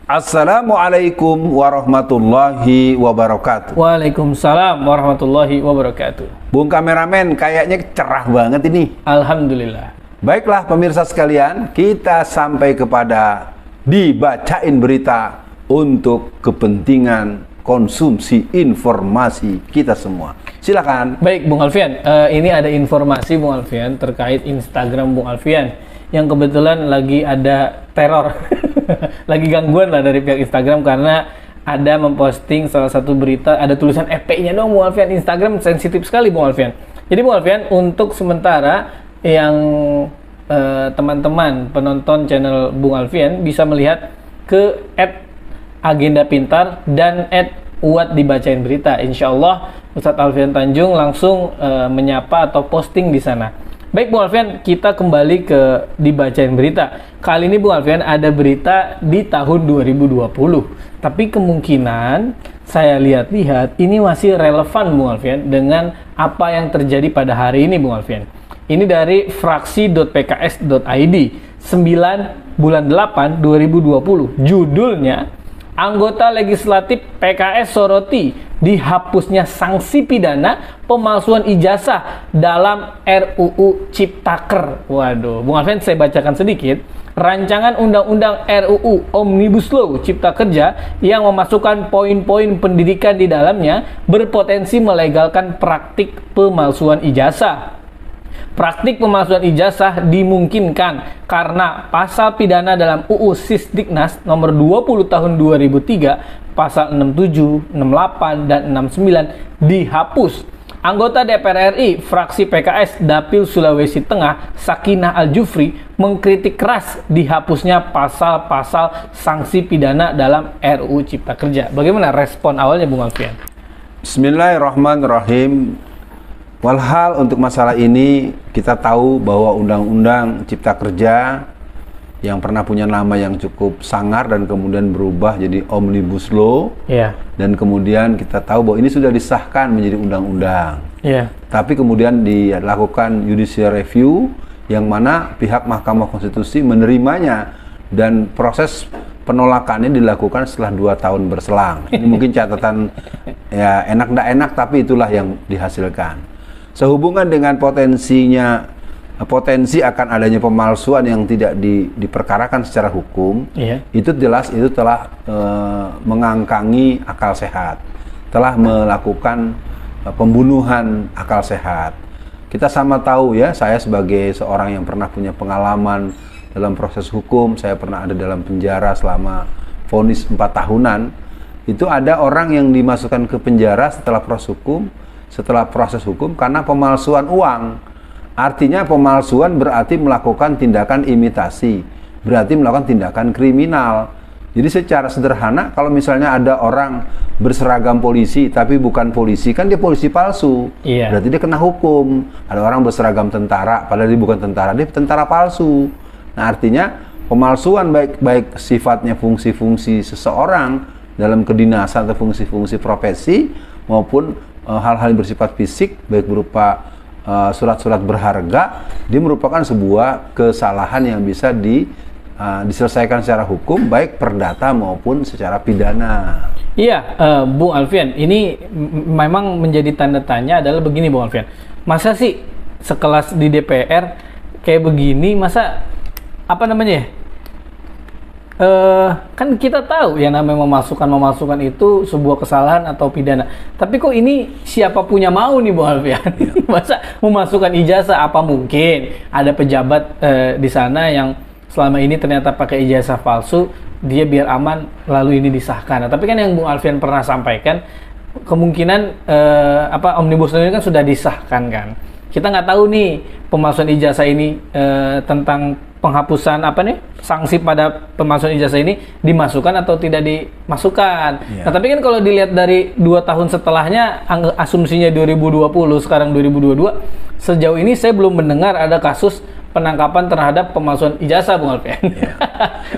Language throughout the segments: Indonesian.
Assalamualaikum warahmatullahi wabarakatuh. Waalaikumsalam warahmatullahi wabarakatuh. Bung kameramen, kayaknya cerah banget ini. Alhamdulillah. Baiklah pemirsa sekalian, kita sampai kepada dibacain berita untuk kepentingan konsumsi informasi kita semua. Silakan. Baik Bung Alfian, ini ada informasi Bung Alfian terkait Instagram Bung Alfian yang kebetulan lagi ada teror, lagi gangguan lah dari pihak Instagram karena ada memposting salah satu berita, ada tulisan EP-nya dong Bung Alfian. Instagram sensitif sekali Bung Alfian. Jadi Bung Alfian, untuk sementara yang teman-teman penonton channel Bung Alfian bisa melihat ke @agenda pintar dan @uat dibacain berita. Insya Allah Ustadz Alfian Tanjung langsung menyapa atau posting di sana. Baik Bung Alfian, kita kembali ke dibacain berita. Kali ini Bung Alfian ada berita di tahun 2020. Tapi kemungkinan saya lihat-lihat ini masih relevan Bung Alfian dengan apa yang terjadi pada hari ini Bung Alfian. Ini dari fraksi.pks.id 9/8/2020. Judulnya, anggota legislatif PKS soroti dihapusnya sanksi pidana pemalsuan ijazah dalam RUU Ciptaker. Waduh, Bung Alfian, saya bacakan sedikit. Rancangan Undang-Undang RUU Omnibus Law Cipta Kerja yang memasukkan poin-poin pendidikan di dalamnya berpotensi melegalkan praktik pemalsuan ijazah. Praktik pemalsuan ijazah dimungkinkan karena pasal pidana dalam UU Sisdiknas nomor 20 tahun 2003 pasal 67, 68 dan 69 dihapus. Anggota DPR RI fraksi PKS Dapil Sulawesi Tengah Sakinah Al-Jufri mengkritik keras dihapusnya pasal-pasal sanksi pidana dalam RUU Cipta Kerja. Bagaimana respon awalnya Bung Alfian? Bismillahirrahmanirrahim. Walhal untuk masalah ini kita tahu bahwa Undang-Undang Cipta Kerja yang pernah punya nama yang cukup sangar dan kemudian berubah jadi Omnibus Law, dan kemudian kita tahu bahwa ini sudah disahkan menjadi undang-undang. Tapi kemudian dilakukan judicial review yang mana pihak Mahkamah Konstitusi menerimanya dan proses penolakannya dilakukan setelah 2 tahun berselang. Ini mungkin catatan ya enak nggak enak, tapi itulah yang dihasilkan. Sehubungan dengan potensi akan adanya pemalsuan yang tidak diperkarakan secara hukum, itu jelas itu telah mengangkangi akal sehat, telah melakukan pembunuhan akal sehat. Kita sama tahu ya, saya sebagai seorang yang pernah punya pengalaman dalam proses hukum, saya pernah ada dalam penjara selama vonis 4 tahunan. Itu ada orang yang dimasukkan ke penjara setelah proses hukum karena pemalsuan uang. Artinya pemalsuan berarti melakukan tindakan imitasi, berarti melakukan tindakan kriminal. Jadi secara sederhana, kalau misalnya ada orang berseragam polisi tapi bukan polisi, kan dia polisi palsu, berarti dia kena hukum. Ada orang berseragam tentara padahal dia bukan tentara, dia tentara palsu. Nah artinya pemalsuan baik sifatnya fungsi-fungsi seseorang dalam kedinasan atau fungsi-fungsi profesi maupun hal-hal yang bersifat fisik, baik berupa surat-surat berharga, dia merupakan sebuah kesalahan yang bisa diselesaikan secara hukum, baik perdata maupun secara pidana. Iya, Bung Alfian, ini memang menjadi tanda tanya adalah begini Bung Alfian. Masa sih sekelas di DPR kayak begini, masa kan kita tahu ya namanya memasukkan itu sebuah kesalahan atau pidana. Tapi kok ini siapa punya mau nih Bung Alfian? Masa memasukkan ijazah, apa mungkin ada pejabat di sana yang selama ini ternyata pakai ijazah palsu, dia biar aman lalu ini disahkan. Nah, tapi kan yang Bung Alfian pernah sampaikan kemungkinan Omnibus Law ini kan sudah disahkan kan. Kita nggak tahu nih pemalsuan ijazah ini tentang penghapusan sanksi pada pemalsuan ijazah ini dimasukkan atau tidak dimasukkan. Nah tapi kan kalau dilihat dari 2 tahun setelahnya, asumsinya 2020 sekarang 2022, sejauh ini saya belum mendengar ada kasus penangkapan terhadap pemalsuan ijazah Bung Alfian.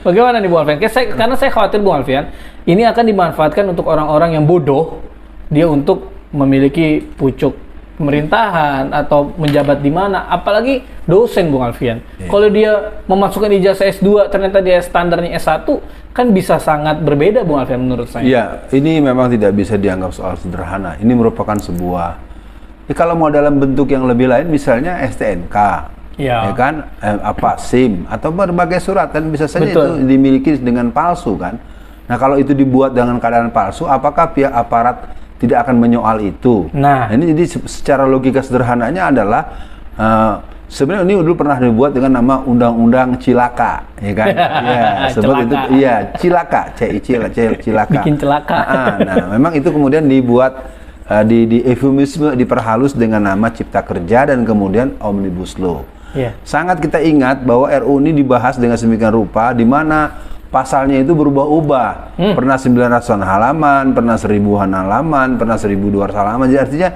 Bagaimana nih Bung Alfian? Karena saya khawatir Bung Alfian ini akan dimanfaatkan untuk orang-orang yang bodoh, dia untuk memiliki pucuk pemerintahan atau menjabat di mana, apalagi dosen Bung Alfian. Kalau dia memasukkan ijazah S2 ternyata dia standarnya S1, kan bisa sangat berbeda Bung Alfian menurut saya. Iya, ini memang tidak bisa dianggap soal sederhana. Ini merupakan sebuah, kalau mau dalam bentuk yang lebih lain, misalnya STNK, ya kan, SIM atau berbagai surat, kan bisa saja itu dimiliki dengan palsu kan. Nah, kalau itu dibuat dengan keadaan palsu, apakah pihak aparat tidak akan menyoal itu? Nah, ini jadi secara logika sederhananya adalah sebenarnya ini dulu pernah dibuat dengan nama Undang-Undang Cilaka, ya kan? Ya, sebut itu, iya, Cilaka, Cilaka. Bikin celaka. Nah, memang itu kemudian dibuat di eufemisme, diperhalus dengan nama Cipta Kerja dan kemudian Omnibus Law. Sangat kita ingat bahwa RUU ini dibahas dengan sedemikian rupa, di mana pasalnya itu berubah-ubah. Pernah 900-an halaman, pernah 1000-an halaman, pernah 1200 halaman. Jadi artinya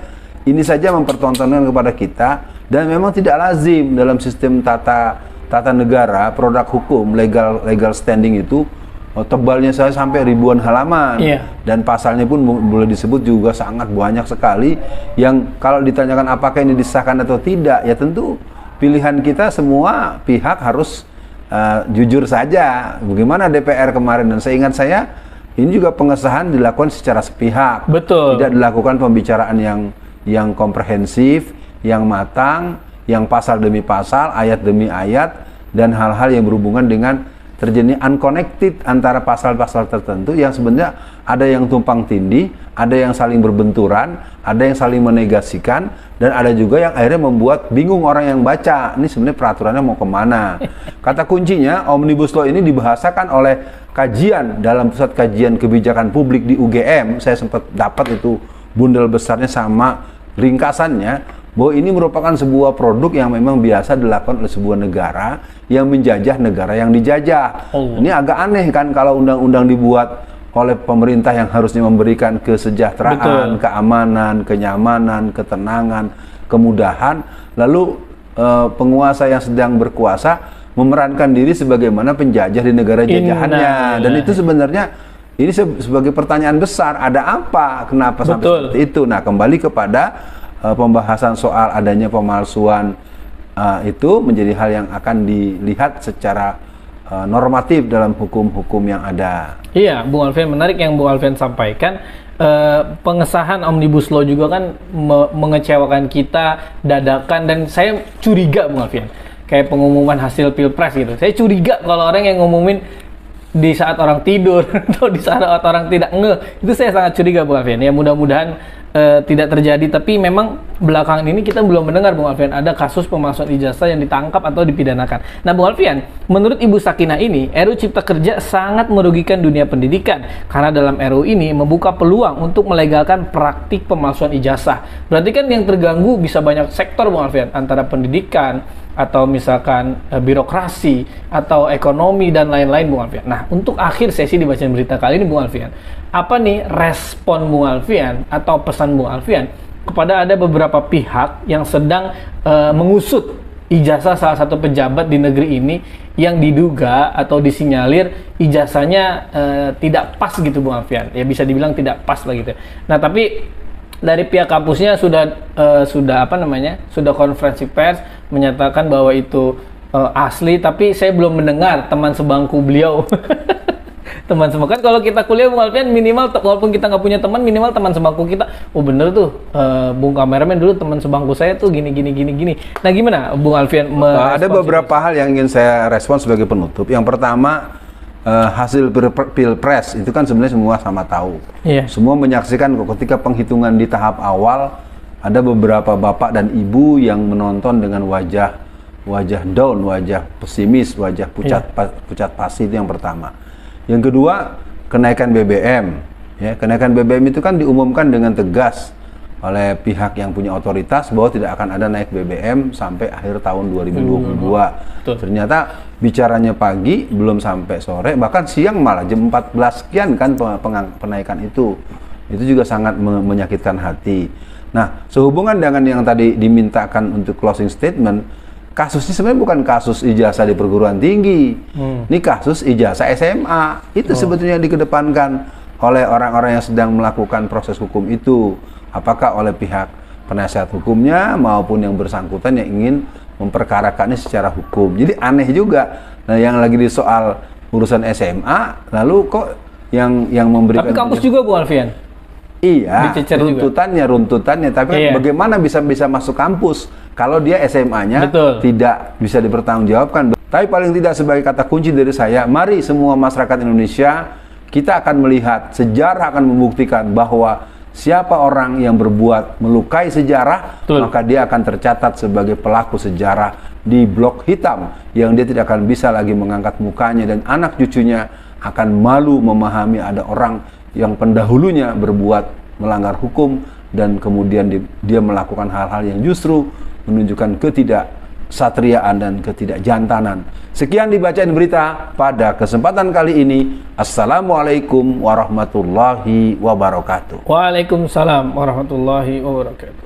ini saja mempertontonkan kepada kita, dan memang tidak lazim dalam sistem tata negara, produk hukum, legal standing itu tebalnya saya sampai ribuan halaman. Dan pasalnya pun boleh disebut juga sangat banyak sekali, yang kalau ditanyakan apakah ini disahkan atau tidak, ya tentu pilihan kita semua pihak harus jujur saja. Bagaimana DPR kemarin, dan seingat saya ini juga pengesahan dilakukan secara sepihak. Betul. Tidak dilakukan pembicaraan yang komprehensif, yang matang, yang pasal demi pasal, ayat demi ayat, dan hal-hal yang berhubungan dengan terjadi unconnected antara pasal-pasal tertentu yang sebenarnya ada yang tumpang tindih, ada yang saling berbenturan, ada yang saling menegasikan, dan ada juga yang akhirnya membuat bingung orang yang baca. Ini sebenarnya peraturannya mau kemana? Kata kuncinya, Omnibus Law ini dibahasakan oleh kajian dalam pusat kajian kebijakan publik di UGM. Saya sempat dapat itu bundel besarnya sama ringkasannya, bahwa ini merupakan sebuah produk yang memang biasa dilakukan oleh sebuah negara yang menjajah negara yang dijajah. Ini agak aneh kan kalau undang-undang dibuat oleh pemerintah yang harusnya memberikan kesejahteraan, keamanan, kenyamanan, ketenangan, kemudahan, lalu penguasa yang sedang berkuasa memerankan diri sebagaimana penjajah di negara jajahannya. Dan itu sebenarnya ini sebagai pertanyaan besar, ada apa? Kenapa sampai seperti itu? Nah, kembali kepada pembahasan soal adanya pemalsuan itu menjadi hal yang akan dilihat secara normatif dalam hukum-hukum yang ada. Iya, Bung Alfian, menarik yang Bung Alfian sampaikan. Pengesahan Omnibus Law juga kan mengecewakan kita dadakan, dan saya curiga Bung Alfian, kayak pengumuman hasil Pilpres gitu. Saya curiga kalau orang yang ngumumin di saat orang tidur atau di saat orang tidak ngeh, itu saya sangat curiga Bung Alfian. Ya mudah-mudahan tidak terjadi, tapi memang belakangan ini kita belum mendengar Bung Alfian ada kasus pemalsuan ijazah yang ditangkap atau dipidanakan. Nah Bung Alfian, menurut Ibu Sakinah ini, RUU Cipta Kerja sangat merugikan dunia pendidikan, karena dalam RUU ini membuka peluang untuk melegalkan praktik pemalsuan ijazah. Berarti kan yang terganggu bisa banyak sektor Bung Alfian, antara pendidikan, atau misalkan birokrasi, atau ekonomi, dan lain-lain Bung Alfian. Nah, untuk akhir sesi di Bacaan Berita kali ini Bung Alfian, apa nih respon Bung Alfian atau pesan Bung Alfian kepada ada beberapa pihak yang sedang mengusut ijazah salah satu pejabat di negeri ini yang diduga atau disinyalir ijazahnya tidak pas gitu Bung Alfian. Ya bisa dibilang tidak pas lah gitu. Nah, tapi dari pihak kampusnya sudah konferensi pers menyatakan bahwa itu asli, tapi saya belum mendengar teman sebangku beliau teman sebangku, kan kalau kita kuliah Bung Alfian minimal walaupun kita nggak punya teman, minimal teman sebangku kita, oh bener tuh Bung kameramen dulu teman sebangku saya tuh gini. Nah gimana Bung Alfian? Ada beberapa hal yang ingin saya respon sebagai penutup. Yang pertama, hasil Pilpres itu kan sebenarnya semua sama tahu. Semua menyaksikan ketika penghitungan di tahap awal ada beberapa bapak dan ibu yang menonton dengan wajah down, wajah pesimis, wajah pucat pasi. Itu yang pertama. Yang kedua, kenaikan BBM. Ya, kenaikan BBM itu kan diumumkan dengan tegas oleh pihak yang punya otoritas bahwa tidak akan ada naik BBM sampai akhir tahun 2022. Ternyata bicaranya pagi, belum sampai sore, bahkan siang malah jam 14 sekian kan penaikan itu. Itu juga sangat menyakitkan hati. Nah, sehubungan dengan yang tadi dimintakan untuk closing statement, kasusnya sebenarnya bukan kasus ijazah di perguruan tinggi. Ini kasus ijazah SMA. Itu sebetulnya dikedepankan oleh orang-orang yang sedang melakukan proses hukum itu. Apakah oleh pihak penasihat hukumnya maupun yang bersangkutan yang ingin memperkarakannya secara hukum. Jadi aneh juga. Nah, yang lagi di soal urusan SMA, lalu kok yang memberikan... Tapi kampus juga Bu Alfian? Iya, runtutannya. Tapi bagaimana bisa masuk kampus kalau dia SMA-nya tidak bisa dipertanggungjawabkan. Tapi paling tidak sebagai kata kunci dari saya, mari semua masyarakat Indonesia, kita akan melihat, sejarah akan membuktikan bahwa siapa orang yang berbuat melukai sejarah, maka dia akan tercatat sebagai pelaku sejarah di blok hitam yang dia tidak akan bisa lagi mengangkat mukanya, dan anak cucunya akan malu memahami ada orang yang pendahulunya berbuat melanggar hukum dan kemudian dia melakukan hal-hal yang justru menunjukkan ketidaksatriaan dan ketidakjantanan. Sekian dibacain berita pada kesempatan kali ini. Assalamualaikum warahmatullahi wabarakatuh. Waalaikumsalam warahmatullahi wabarakatuh.